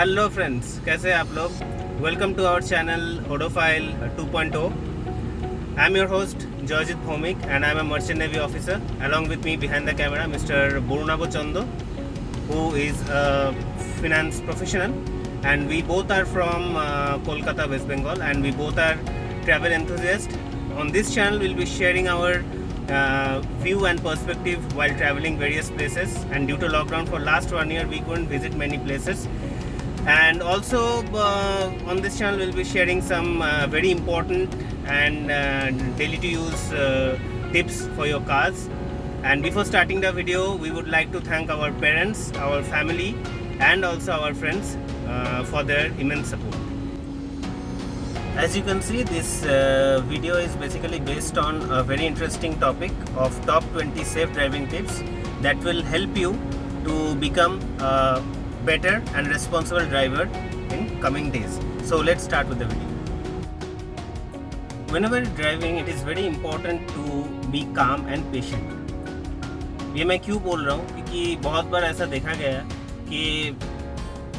Hello friends, कैसे हैं आप लोग। Welcome to our channel Odophile 2.0। I am your host Jorjit Bhowmik and I am a merchant navy officer. Along with me behind the camera mister Borunabho Chando, who is a finance professional, and we both are from Kolkata, West Bengal, and we both are travel enthusiasts. On this channel, we'll be sharing our view and perspective while traveling various places. And due to lockdown for last 1 year, we couldn't visit many places. And also on this channel, we'll be sharing some very important and daily to use tips for your cars. And before starting the video, we would like to thank our parents, our family, and also our friends for their immense support. As you can see, this video is basically based on a very interesting topic of top 20 safe driving tips that will help you to become a better and responsible driver in coming days. So let's start with the video. Whenever driving, it is very important to be calm and patient. ये मैं क्यों बोल रहा हूँ, क्योंकि बहुत बार ऐसा देखा गया है कि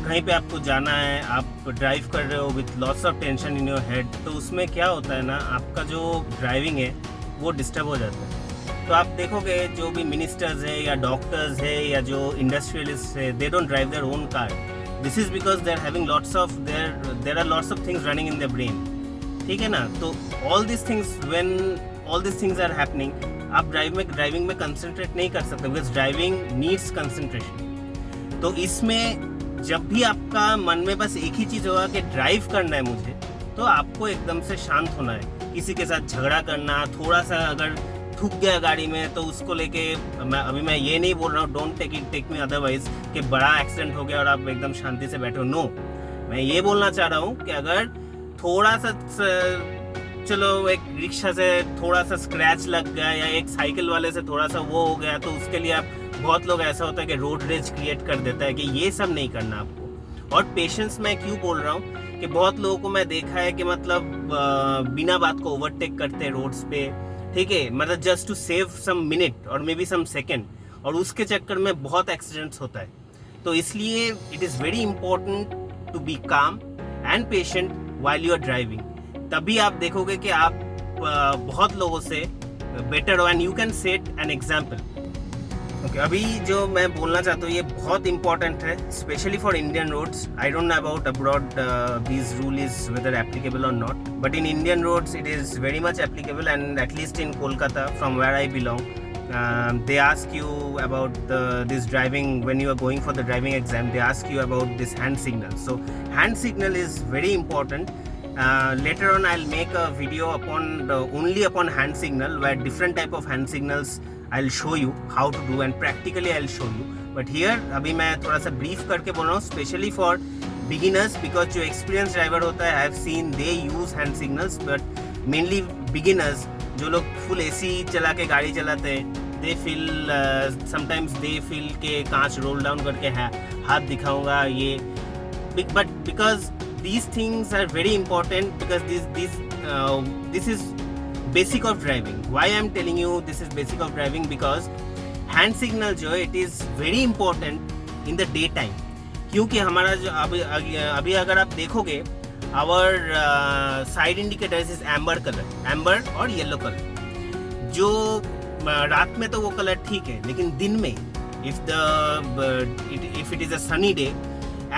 कहीं पे आपको जाना है, आप ड्राइव कर रहे हो with lots of tension in your head, तो उसमें क्या होता है ना, आपका जो ड्राइविंग है वो डिस्टर्ब हो जाता है। तो आप देखोगे जो भी मिनिस्टर्स है या डॉक्टर्स है या जो इंडस्ट्रियलिस्ट है, they don't drive their own car. This is because they are having lots of there are lots of things running in their brain, ठीक है ना। तो all this things, when all this things are happening, आप driving में concentrate नहीं कर सकते, because driving needs concentration. तो इसमें जब भी आपका मन में बस एक ही चीज़ होगा कि ड्राइव करना है मुझे, तो आपको एकदम से शांत होना है। किसी के साथ झगड़ा करना, थोड़ा सा अगर ठुक गया गाड़ी में तो उसको लेके, मैं ये नहीं बोल रहा हूँ डोंट टेक मी अदरवाइज कि बड़ा एक्सीडेंट हो गया और आप एकदम शांति से बैठो, नो। मैं ये बोलना चाह रहा हूँ कि अगर थोड़ा सा, चलो एक रिक्शा से थोड़ा सा स्क्रैच लग गया या एक साइकिल वाले से थोड़ा सा वो हो गया, तो उसके लिए आप, बहुत लोग ऐसा होता है कि रोड रेज क्रिएट कर देता है, कि ये सब नहीं करना आपको। और पेशेंस मैं क्यों बोल रहा हूँ कि बहुत लोगों को मैं देखा है कि मतलब बिना बात को ओवरटेक करते हैं रोड्स पे, ठीक है, मतलब just to save some minute और मे बी सम सेकेंड, और उसके चक्कर में बहुत एक्सीडेंट्स होता है। तो इसलिए it is very important to be calm and patient while you are driving. तभी आप देखोगे कि आप बहुत लोगों से बेटर हो, and you can set an example. Okay, अभी जो मैं बोलना चाहता हूँ ये बहुत इंपॉर्टेंट है, specially for Indian roads. I don't know about abroad this rule is whether applicable or not, but in Indian roads it is very much applicable, and at least in Kolkata from where I belong, they ask you about this driving when you are going for the driving exam. They ask you about this hand signal. So hand signal is very important. Later on I'll make a video only upon hand signal, where different type of hand signals I'll show you how to do, and practically I'll show you. But here अभी मैं थोड़ा सा brief करके बोल रहा हूँ, specially for beginners, because जो experienced driver होता है, I have seen they use hand signals, but mainly beginners जो लोग फुल AC चला के गाड़ी चलाते हैं, they feel sometimes they feel के कांच रोल डाउन करके हाथ दिखाऊंगा ये, but because these things are very important, because this is basic of driving. Why I am telling you this is basic of driving? Because hand signal जो है, it is very important in the day time. क्योंकि हमारा जो अभी अगर आप देखोगे, our side indicators is amber color, amber और yellow color. जो रात में तो वो कलर ठीक है, लेकिन दिन में if it is a sunny day,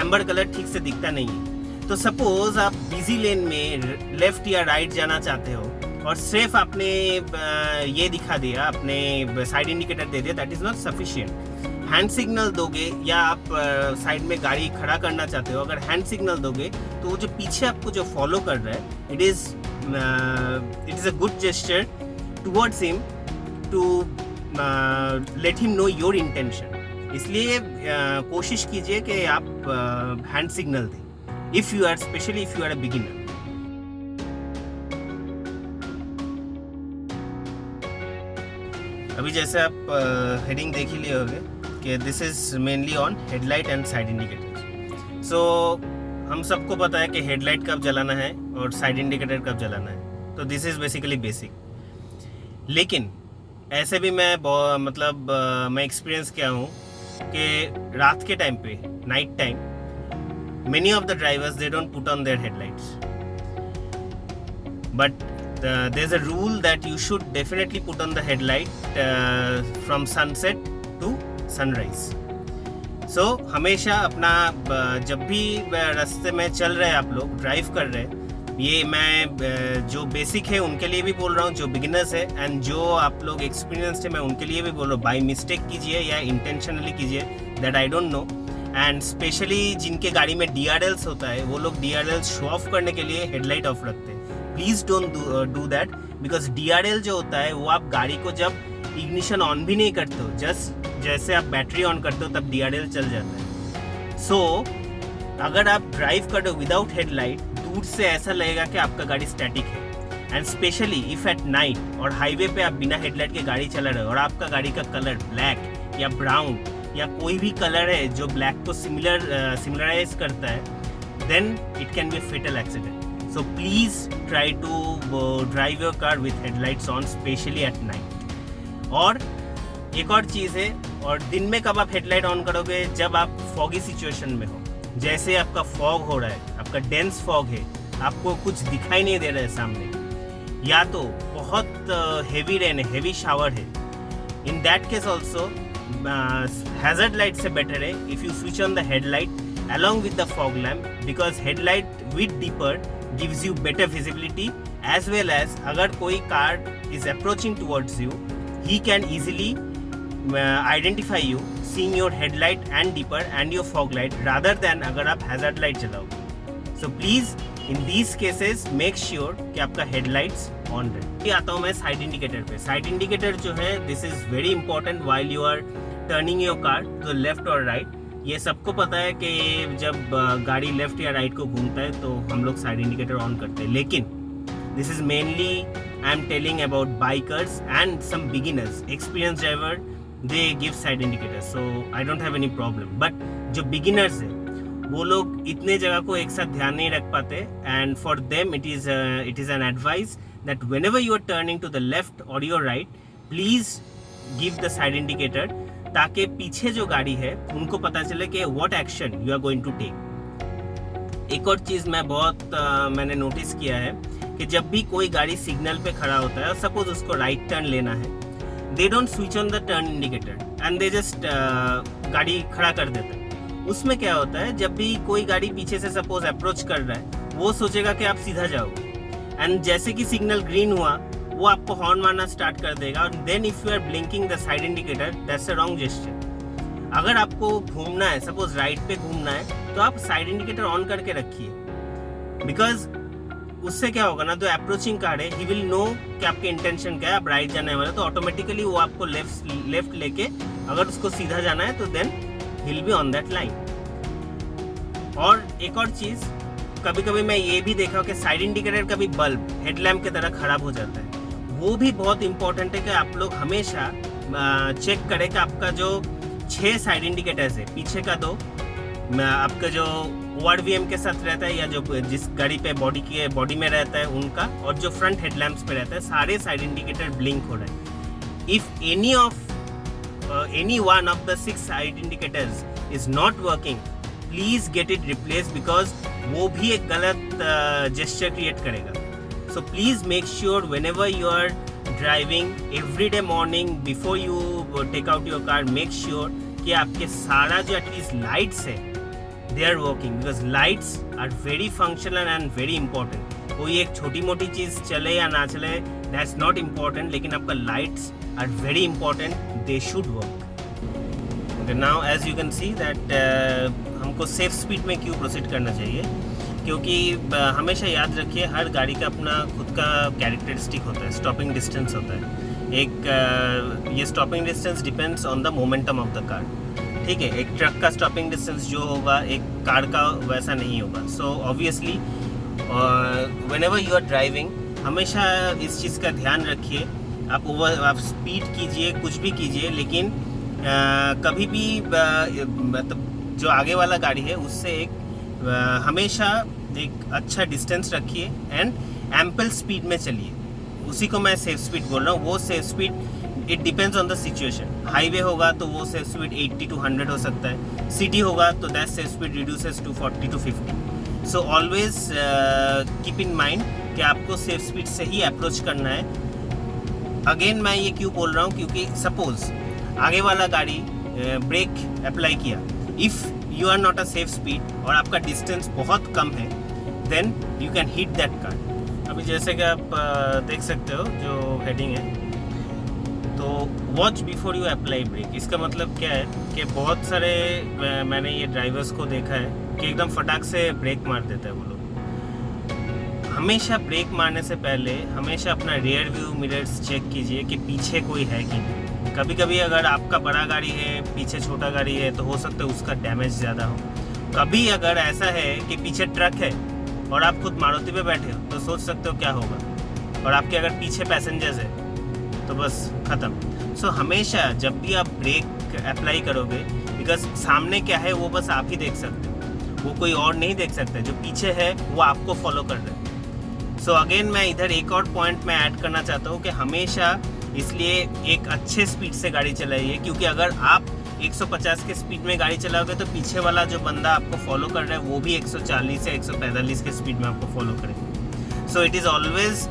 amber colour ठीक से दिखता नहीं है। तो सपोज आप बिजी लेन में लेफ्ट या राइट जाना चाहते हो और सिर्फ आपने ये दिखा दिया, अपने साइड इंडिकेटर दे दिया, that is not sufficient. Hand signal दोगे, या आप साइड में गाड़ी खड़ा करना चाहते हो, अगर हैंड सिग्नल दोगे तो वो जो पीछे आपको जो फॉलो कर रहा है, it is a good gesture towards him to let him know your intention. इसलिए कोशिश कीजिए कि आप हैंड सिग्नल दें, if you are, especially if you are a beginner. अभी जैसे आप हेडिंग देख ही लिए होंगे कि this is mainly on headlight and side indicator. So हम सबको पता है कि हेडलाइट कब जलाना है और साइड इंडिकेटर कब जलाना है, तो दिस इज बेसिकली बेसिक। लेकिन ऐसे भी मैं मैं एक्सपीरियंस किया हूँ कि रात के टाइम पे, night time, many of the drivers, they don't put on their headlights. But there's a rule that you should definitely put on the headlight from sunset to sunrise. So हमेशा अपना जब भी रास्ते में चल रहे हैं आप लोग ड्राइव कर रहे हैं, ये मैं जो बेसिक है उनके लिए भी बोल रहा हूँ, जो बिगिनर्स है एंड जो आप लोग एक्सपीरियंस्ड है मैं उनके लिए भी बोल रहा हूँ, बाय मिस्टेक कीजिए या इंटेंशनली कीजिए, that I don't no. And specially जिनके गाड़ी में DRLs होता है वो लोग DRLs शो ऑफ करने के लिए हेडलाइट ऑफ रखते हैं. Please don't do that, because DRL जो होता है वो आप गाड़ी को जब इग्निशन ऑन भी नहीं करते हो, जस्ट जैसे आप बैटरी ऑन करते हो तब DRL चल जाता है. सो अगर आप ड्राइव कर रहे हो विदाउट हेडलाइट, दूर से ऐसा लगेगा कि आपका गाड़ी स्टैटिक है. And specially if at night और हाईवे पे आप बिना हेडलाइट के गाड़ी चला रहे हो और आपका गाड़ी का कलर ब्लैक या ब्राउन या कोई भी कलर है जो ब्लैक को सिमिलराइज करता है, then it can be fatal accident. So please try to drive your car with headlights on, specially at night. और एक और चीज़ है, और दिन में कब आप हेडलाइट ऑन करोगे, जब आप फॉगी सिचुएशन में हो, जैसे आपका फॉग हो रहा है, आपका डेंस फॉग है, आपको कुछ दिखाई नहीं दे रहा है सामने, या तो बहुत हेवी रेन है, हेवी शावर है. In that case also hazard light से बेटर है if you switch on the headlight along with the fog lamp, because headlight with dipper gives you better visibility, as well as अगर कोई car is approaching towards you, he can easily identify you seeing your headlight and deeper and your fog light rather than अगर आप hazard light चलाओगे. So please in these cases make sure कि आपका headlights on रहे. आता हूँ मैं side indicator पे. साइड इंडिकेटर जो है this is very important while you are turning your car to the left or right. ये सबको पता है कि जब गाड़ी लेफ्ट या राइट को घूमता है तो हम लोग साइड इंडिकेटर ऑन करते हैं, लेकिन this is mainly I am telling about bikers and some beginners. Experienced driver they give side indicators, so I don't have any problem. But जो beginners है वो लोग इतने जगह को एक साथ ध्यान नहीं रख पाते, and for them it is an advice that whenever you are turning to the left or your right, please give the side indicator, ताकि पीछे जो गाड़ी है उनको पता चले कि what action you are going to take. एक और चीज़ मैं मैंने नोटिस किया है कि जब भी कोई गाड़ी सिग्नल पे खड़ा होता है, सपोज उसको राइट टर्न लेना है, they don't switch on the turn indicator and they just गाड़ी खड़ा कर देते हैं. उसमें क्या होता है, जब भी कोई गाड़ी पीछे से सपोज अप्रोच कर रहा है, वो सोचेगा कि आप सीधा जाओगे, एंड जैसे कि सिग्नल ग्रीन हुआ वो आपको हॉर्न मारना स्टार्ट कर देगा. और then if you are blinking the side indicator, that's a wrong gesture. अगर आपको घूमना है, सपोज राइट पे घूमना है, तो आप साइड इंडिकेटर ऑन करके रखिए, बिकॉज उससे क्या होगा ना, तो अप्रोचिंग कार है, ही विल नो कि आपके इंटेंशन क्या है, आप राइट जाने वाले, तो ऑटोमेटिकली वो आपको लेफ्ट लेके अगर उसको सीधा जाना है तो then he will be on that line. और एक और चीज़, कभी कभी मैं ये भी देखा कि साइड इंडिकेटर का भी बल्ब हेडलैम्प की तरह खराब हो जाता है. वो भी बहुत इंपॉर्टेंट है कि आप लोग हमेशा चेक करें कि आपका जो 6 साइड इंडिकेटर्स है, पीछे का 2, आपका जो ORVM के साथ रहता है या जो जिस गाड़ी पे बॉडी में रहता है उनका, और जो फ्रंट हेडलैम्प्स पे रहता है, सारे साइड इंडिकेटर ब्लिंक हो रहे हैं. If any one of the 6 side indicators is not working, please get it replace, because वो भी एक गलत जेस्चर क्रिएट करेगा. So please make sure whenever you are driving every day morning before you take out your car, make sure कि आपके सारा जो at least lights है they are working, because lights are very functional and very important. कोई एक छोटी मोटी चीज़ चले या ना चले, that's not important, लेकिन आपका lights are very important, they should work. Okay, now as you can see that हमको safe speed में क्यों proceed करना चाहिए, क्योंकि हमेशा याद रखिए हर गाड़ी का अपना खुद का कैरेक्टरिस्टिक होता है, स्टॉपिंग डिस्टेंस होता है. ये stopping distance depends on the momentum of the car. ठीक है, एक ट्रक का स्टॉपिंग डिस्टेंस जो होगा एक कार का वैसा नहीं होगा. So obviously whenever you are driving, हमेशा इस चीज़ का ध्यान रखिए. आप स्पीड कीजिए, कुछ भी कीजिए, लेकिन कभी भी मतलब जो आगे वाला गाड़ी है उससे हमेशा एक अच्छा डिस्टेंस रखिए एंड एम्पल स्पीड में चलिए. उसी को मैं सेफ स्पीड बोल रहा हूँ. वो safe speed it depends on the situation. Highway होगा तो वो सेफ स्पीड 80 to 100 हो सकता है. सिटी होगा तो that safe speed reduces to 40 to 50. So always keep in mind कि आपको सेफ स्पीड से ही अप्रोच करना है. अगेन मैं ये क्यों बोल रहा हूँ, क्योंकि सपोज आगे वाला गाड़ी ब्रेक अप्लाई किया, if you are not a safe speed और आपका डिस्टेंस बहुत कम है, then you can hit that car. अभी जैसे कि आप देख सकते हो जो हेडिंग है, तो watch before you apply brake. इसका मतलब क्या है कि बहुत सारे मैंने ये ड्राइवर्स को देखा है कि एकदम फटाक से ब्रेक मार देता है वो लोग. हमेशा ब्रेक मारने से पहले हमेशा अपना रियर व्यू मिरर्स चेक कीजिए कि पीछे कोई है कि नहीं. कभी कभी अगर आपका बड़ा गाड़ी है, पीछे छोटा गाड़ी है, तो हो सकता है उसका डैमेज ज़्यादा हो. कभी अगर ऐसा है कि पीछे ट्रक है और आप खुद मारुति पे बैठे हो, तो सोच सकते हो क्या होगा. और आपके अगर पीछे पैसेंजर्स है तो बस ख़त्म. सो हमेशा जब भी आप ब्रेक अप्लाई करोगे, बिकॉज सामने क्या है वो बस आप ही देख सकते हो, वो कोई और नहीं देख सकता. जो पीछे है वो आपको फॉलो कर रहा है. सो अगेन मैं इधर एक और पॉइंट मैं ऐड करना चाहता हूँ कि हमेशा इसलिए एक अच्छे स्पीड से गाड़ी चलाइए, क्योंकि अगर आप 150 के स्पीड में गाड़ी चलाओगे तो पीछे वाला जो बंदा आपको फॉलो कर रहा है वो भी 140 या 145 के स्पीड में आपको फॉलो करेगा. So it is always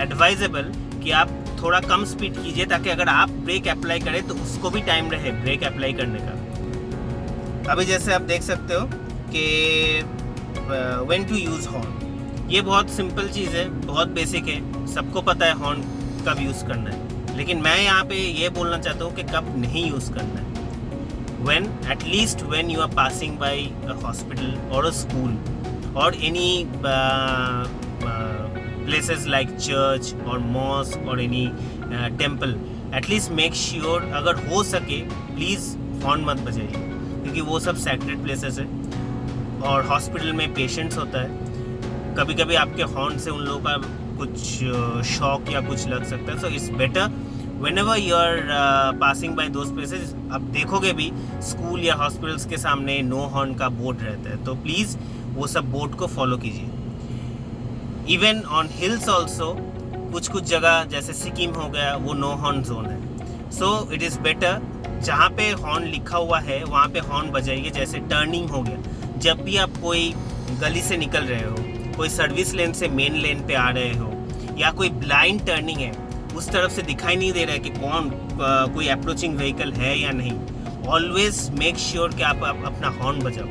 advisable कि आप थोड़ा कम स्पीड कीजिए, ताकि अगर आप ब्रेक अप्लाई करें तो उसको भी टाइम रहे ब्रेक अप्लाई करने का. अभी जैसे आप देख सकते हो कि व्हेन टू यूज़ हॉर्न, ये बहुत सिंपल चीज़ है, बहुत बेसिक है, सबको पता है हॉर्न कब यूज़ करना है. लेकिन मैं यहाँ पे ये बोलना चाहता हूँ कि कब नहीं यूज़ करना है. when at least when you are passing by a hospital or a school or any places like church or mosque or any temple, at least make sure अगर हो सके प्लीज़ हॉर्न मत बजाइए, क्योंकि वो सब सैक्रेड प्लेसेस है और hospital में पेशेंट्स होता है. कभी कभी आपके हॉर्न से उन लोगों का कुछ शॉक या कुछ लग सकता है. So it's better whenever you are passing by those places, आप देखोगे भी स्कूल या हॉस्पिटल्स के सामने नो हॉर्न का बोर्ड रहता है, तो प्लीज़ वो सब बोर्ड को फॉलो कीजिए. इवन ऑन हिल्स ऑल्सो कुछ जगह जैसे सिक्किम हो गया वो नो हॉर्न जोन है. सो इट इज़ बेटर जहाँ पे हॉर्न लिखा हुआ है वहाँ पे हॉर्न बजाइए. जैसे टर्निंग हो गया, जब भी आप कोई गली से निकल रहे हो, कोई सर्विस लेन से मेन लेन पे आ रहे हो, या कोई ब्लाइंड टर्निंग है, उस तरफ से दिखाई नहीं दे रहा है कि कोई अप्रोचिंग व्हीकल है या नहीं, ऑलवेज मेक श्योर कि आप अपना हॉर्न बजाओ,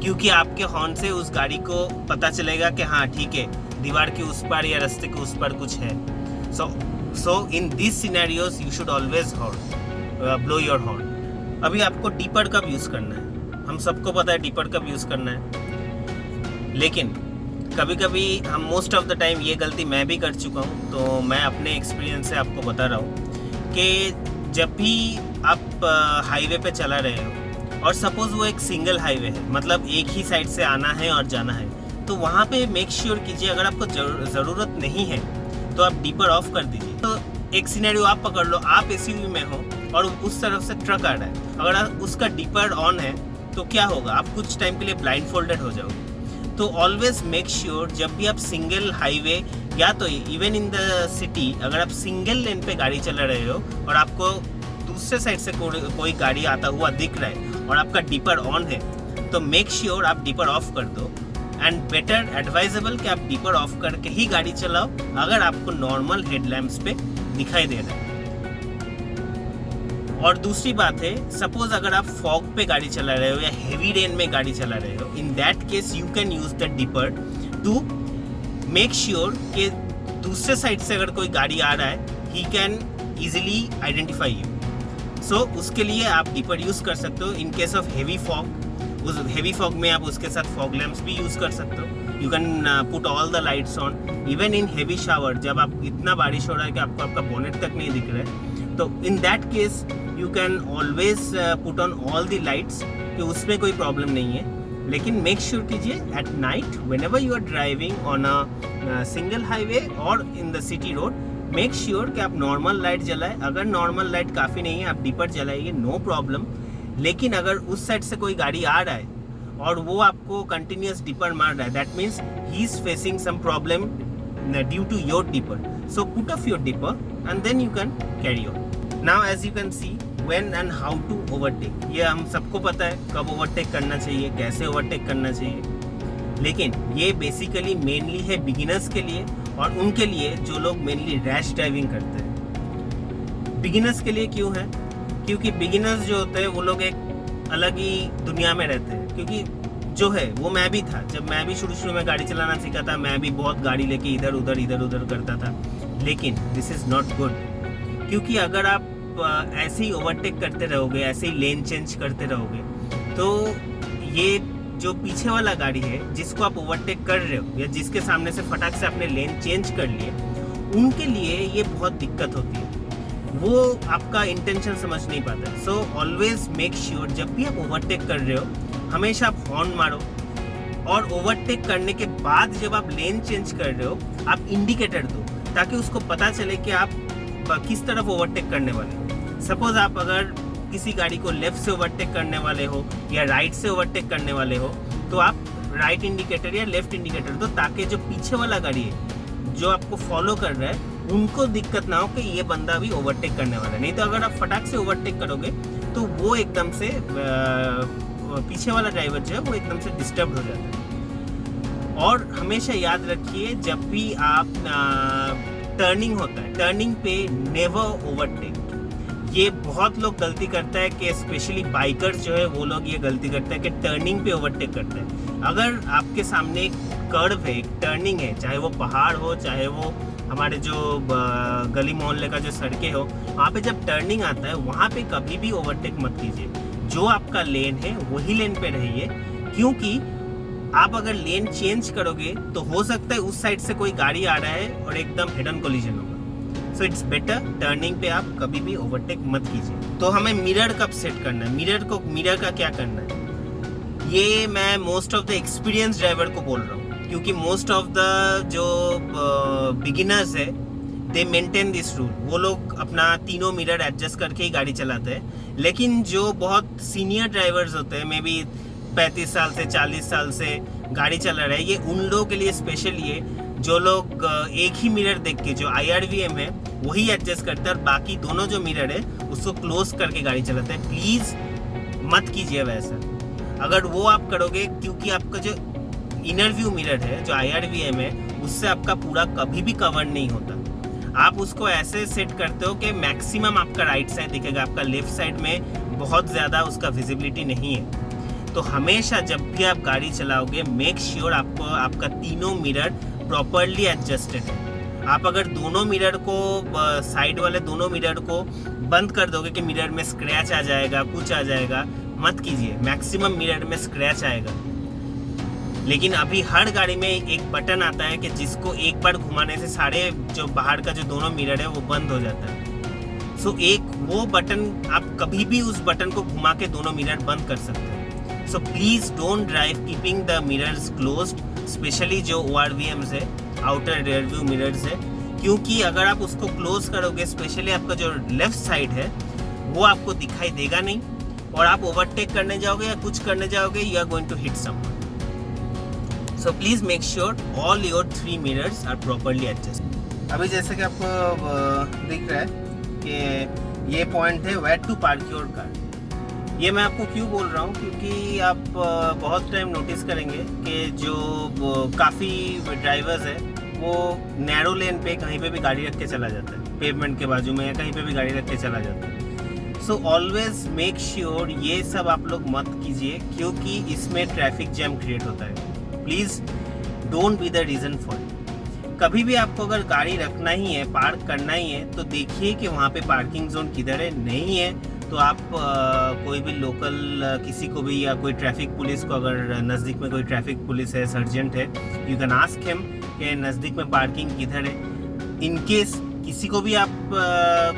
क्योंकि आपके हॉर्न से उस गाड़ी को पता चलेगा कि हाँ ठीक है, दीवार के उस पार या रास्ते के उस पार कुछ है. So in this scenarios you should always blow your horn. अभी आपको डीपर कब यूज़ करना है, हम सबको पता है डीपर कब यूज़ करना है, लेकिन कभी कभी हम मोस्ट ऑफ द टाइम ये गलती मैं भी कर चुका हूँ. तो मैं अपने एक्सपीरियंस से आपको बता रहा हूँ कि जब भी आप हाईवे पे चला रहे हो और सपोज़ वो एक सिंगल हाईवे है, मतलब एक ही साइड से आना है और जाना है, तो वहाँ पे मेक श्योर कीजिए अगर आपको ज़रूरत नहीं है तो आप डीपर ऑफ कर दीजिए. तो एक सिनेरियो आप पकड़ लो, आप एसयूवी में हो और उस तरफ से ट्रक आ रहा है, अगर उसका डीपर ऑन है तो क्या होगा, आप कुछ टाइम के लिए ब्लाइंड फोल्डेड हो जाओगे. तो ऑलवेज मेक श्योर जब भी आप सिंगल हाईवे या तो इवन इन द सिटी अगर आप सिंगल लेन पे गाड़ी चला रहे हो और आपको दूसरे साइड से कोई गाड़ी आता हुआ दिख रहा है और आपका डीपर ऑन है, तो मेक श्योर आप डीपर ऑफ कर दो. एंड बेटर एडवाइजेबल कि आप डीपर ऑफ करके ही गाड़ी चलाओ अगर आपको नॉर्मल हेडलैम्प्स पे दिखाई दे रहा है. और दूसरी बात है, सपोज अगर आप फॉग पे गाड़ी चला रहे हो या हेवी रेन में गाड़ी चला रहे हो, in that case you can use the dipper to make sure कि दूसरे साइड से अगर कोई गाड़ी आ रहा है he can easily identify you. So उसके लिए आप डिपर यूज़ कर सकते हो. In case of heavy fog, उस हेवी फॉग में आप उसके साथ फॉग लैम्प्स भी यूज़ कर सकते हो. You can put all the lights on. Even in heavy shower, जब आप इतना बारिश हो रहा है कि आपको आपका बोनेट तक नहीं दिख रहा है, तो in that case you can always put on all the lights, कि उसमें कोई प्रॉब्लम नहीं है. लेकिन मेक श्योर कीजिए at night whenever you are driving on a single highway or in the city road, make sure कि आप normal light जलाएं. अगर नॉर्मल लाइट काफ़ी नहीं है आप डीपर जलाइए, नो प्रॉब्लम. लेकिन अगर उस साइड से कोई गाड़ी आ रहा है और वो आपको कंटिन्यूस डीपर मार रहा है, that means he is facing some problem due to your dipper. So put off your dipper and then you can carry on. Now as you can see when and how to overtake, ये हम सबको पता है कब overtake करना चाहिए, कैसे overtake करना चाहिए, लेकिन ये बेसिकली मेनली है बिगिनर्स के लिए और उनके लिए जो लोग मेनली रैश ड्राइविंग करते हैं। बिगिनर्स के लिए क्यों है? क्योंकि बिगिनर्स जो होते हैं वो लोग एक अलग ही दुनिया में रहते हैं। क्योंकि जो है वो मैं भी था, जब मैं भी शुरू में गाड़ी चलाना सीखा था, मैं भी बहुत गाड़ी लेके इधर उधर करता था, लेकिन दिस इज़ नॉट गुड। क्योंकि अगर आप ऐसे ही ओवरटेक करते रहोगे, ऐसे ही लेन चेंज करते रहोगे, तो ये जो पीछे वाला गाड़ी है जिसको आप ओवरटेक कर रहे हो या जिसके सामने से फटाक से आपने लेन चेंज कर लिए, उनके लिए ये बहुत दिक्कत होती है, वो आपका इंटेंशन समझ नहीं पाता। सो ऑलवेज मेक श्योर जब भी आप ओवरटेक कर रहे हो हमेशा आप हॉर्न मारो, और ओवरटेक करने के बाद जब आप लेन चेंज कर रहे हो आप इंडिकेटर दो, ताकि उसको पता चले कि आप किस तरफ ओवरटेक करने वाले हो। सपोज आप अगर किसी गाड़ी को लेफ्ट से ओवरटेक करने वाले हो या राइट से ओवरटेक करने वाले हो, तो आप राइट इंडिकेटर या लेफ्ट इंडिकेटर दो, ताकि जो पीछे वाला गाड़ी है जो आपको फॉलो कर रहा है उनको दिक्कत ना हो कि ये बंदा भी ओवरटेक करने वाला है। नहीं तो अगर आप फटाक से ओवरटेक करोगे तो वो एकदम से पीछे वाला ड्राइवर जो है वो एकदम से डिस्टर्ब हो जाता है। और हमेशा याद रखिए जब भी आप टर्निंग होता है, टर्निंग पे नेवर ओवरटेक। ये बहुत लोग गलती करता है कि स्पेशली बाइकर्स जो है वो लोग ये गलती करते हैं कि टर्निंग पे ओवरटेक करते हैं। अगर आपके सामने एक कर्व है, एक टर्निंग है, चाहे वो पहाड़ हो, चाहे वो हमारे जो गली मोहल्ले का जो सड़कें हो, वहाँ पे जब टर्निंग आता है वहाँ पे कभी भी ओवरटेक मत कीजिए। जो आपका लेन है वही लेन पे रहिए, क्योंकि आप अगर लेन चेंज करोगे तो हो सकता है उस साइड से कोई गाड़ी आ रहा है और एकदम हेड ऑन कोलिजन होगा। सो इट्स बेटर टर्निंग पे आप कभी भी ओवरटेक मत कीजिए। तो हमें मिरर कब सेट करना है, मिरर का क्या करना है, ये मैं most of the experience driver को बोल रहा हूँ, क्योंकि मोस्ट ऑफ द जो बिगिनर्स है दे मेंटेन दिस रूल। वो लोग अपना तीनों मिरर एडजस्ट करके ही गाड़ी चलाते हैं। लेकिन जो बहुत सीनियर ड्राइवर्स होते हैं, मे बी 35 साल से 40 साल से गाड़ी चला रहे हैं, ये उन लोगों के लिए स्पेशल ये जो लोग एक ही मिरर देख के, जो IRVM है वही एडजस्ट करते हैं और बाकी दोनों जो मिरर है उसको क्लोज करके गाड़ी चलाते हैं। प्लीज़ मत कीजिए वैसा। अगर वो आप करोगे, क्योंकि आपका जो इनर व्यू मिरर है जो IRVM है उससे आपका पूरा कभी भी कवर नहीं होता। आप उसको ऐसे सेट करते हो कि मैक्सिमम आपका राइट साइड दिखेगा, आपका लेफ्ट साइड में बहुत ज़्यादा उसका विजिबिलिटी नहीं है। तो हमेशा जब भी आप गाड़ी चलाओगे मेक श्योर आपको आपका तीनों मिरर प्रॉपरली एडजस्टेड है। आप अगर दोनों मिरर को, साइड वाले दोनों मिरर को बंद कर दोगे कि मिरर में स्क्रैच आ जाएगा, कुछ आ जाएगा, मत कीजिए। मैक्सिमम मिरर में स्क्रैच आएगा। लेकिन अभी हर गाड़ी में एक बटन आता है कि जिसको एक बार घुमाने से सारे जो बाहर का जो दोनों मिरर है वो बंद हो जाता है। सो एक वो बटन, आप कभी भी उस बटन को घुमा के दोनों मिरर बंद कर सकते हैं। So please don't drive keeping the mirrors closed, specially जो ORVMs है, आउटर रियर व्यू मिरर्स है, क्योंकि अगर आप उसको क्लोज करोगे, स्पेशली आपका जो लेफ्ट साइड है वो आपको दिखाई देगा नहीं और आप ओवरटेक करने जाओगे या कुछ करने जाओगे, you are going to hit someone. So please make sure all your 3 mirrors are properly adjust. अभी जैसे कि आपको दिख रहा है कि ये पॉइंट है where to park your car. ये मैं आपको क्यों बोल रहा हूँ, क्योंकि आप बहुत टाइम नोटिस करेंगे कि जो काफ़ी ड्राइवर्स है वो नैरो लेन पे कहीं पे भी गाड़ी रख के चला जाता है, पेवमेंट के बाजू में या कहीं पे भी गाड़ी रख के चला जाता है। सो ऑलवेज मेक श्योर ये सब आप लोग मत कीजिए, क्योंकि इसमें ट्रैफिक जैम क्रिएट होता है। Please don't be the reason for it. कभी भी आपको अगर गाड़ी रखना ही है, पार्क करना ही है, तो देखिए कि वहाँ पे पार्किंग जोन किधर है। नहीं है तो आप कोई भी लोकल किसी को भी या कोई ट्रैफिक पुलिस को, अगर नज़दीक में कोई ट्रैफिक पुलिस है, सर्जेंट है, यू कैन आस्क हिम कि नज़दीक में पार्किंग किधर है। इन केस किसी को भी आप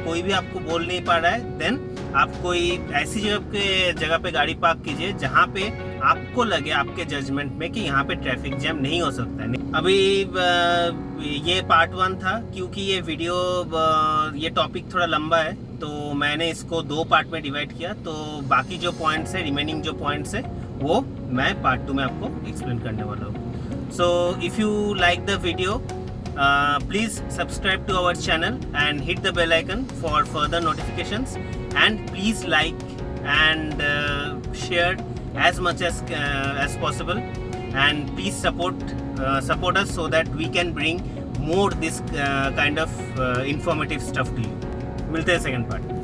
कोई भी आपको बोल नहीं पा रहा है, देन आप कोई ऐसी जगह पे गाड़ी पार्क कीजिए जहाँ पे आपको लगे, आपके जजमेंट में, कि यहाँ पे ट्रैफिक जैम नहीं हो सकता है। अभी ये पार्ट 1 था, क्योंकि ये वीडियो, ये टॉपिक थोड़ा लंबा है तो मैंने इसको 2 पार्ट में डिवाइड किया। तो बाकी जो पॉइंट्स है, रिमेनिंग जो पॉइंट्स है, वो मैं पार्ट 2 में आपको एक्सप्लेन करने वाला हूँ। So if you like the video, Please subscribe to our channel and hit the bell icon for further notifications, and please like and share as much as possible, and please support us so that we can bring more this kind of informative stuff to you. मिलते हैं second part.